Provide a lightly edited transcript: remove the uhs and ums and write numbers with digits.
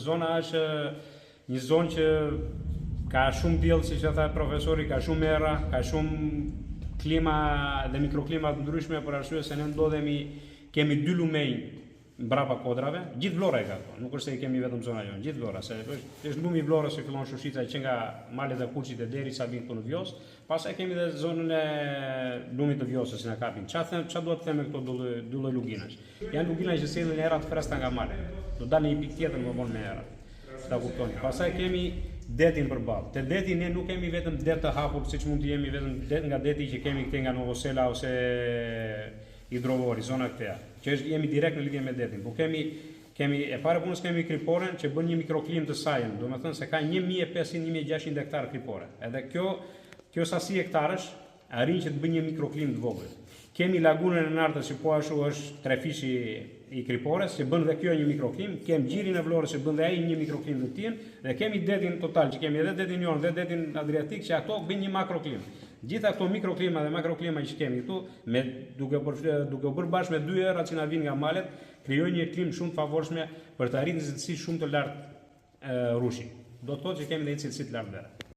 Zona është një zonë që ka shumë diell, siç e tha profesori, ka shumë erra, ka shumë klima dhe mikroklima të ndryshme, për arsye se ne kemi 2 lumej mbrapa kodrave, gjithë Vlora e ka këto, nuk është se i kemi vetëm zona jonë, gjithë Vlora, se është lumi i Vlorës që fillon Shushica që nga malet e Kuçit e deri sa vin këtu në Vjos, pastaj kemi edhe zonën e lumit të Vjosës që na kapin. Çfarë duhet të them me këto dy lloj luginash? Janë lugina që sjellin erra të freskëta nga male. Do dalë një pikë tjetër më vonë me erra. Ta kuptoni. Pastaj kemi detin përballë. Te deti ne nuk kemi vetëm det të hapur, siç mund të jemi vetëm det nga deti që kemi këthe nga Novosela ose Hidrovori, zona këtej. Që jemi direkt në lidhje me detin. Po kemi e para punës kemi kriporen që bën një mikroklim të saj, domethënë se ka 1500-1600 hektar kripore. Edhe kjo sasi hektarësh arrin që të bëjë një mikroklim të vogël. Kemi lagunën e Nartës që po ashtu është trefishi i kripores që bën dhe kjo një mikroklim, kemi gjirin e Vlorës që bën dhe ai një mikroklim të tillë, dhe kemi detin total që kemi edhe detin Jon dhe detin Adriatik që ato bëjnë një makroklim. Gjitha këto mikroklima dhe makroklima që kemi këtu, duke bërë bashkë me 2 erra që na vinë nga malet, krijojnë një klim shumë të favorshme për të arritur një cilësi shumë të lartë rushi. Do të thotë që kemi një cilësi të lartë vere.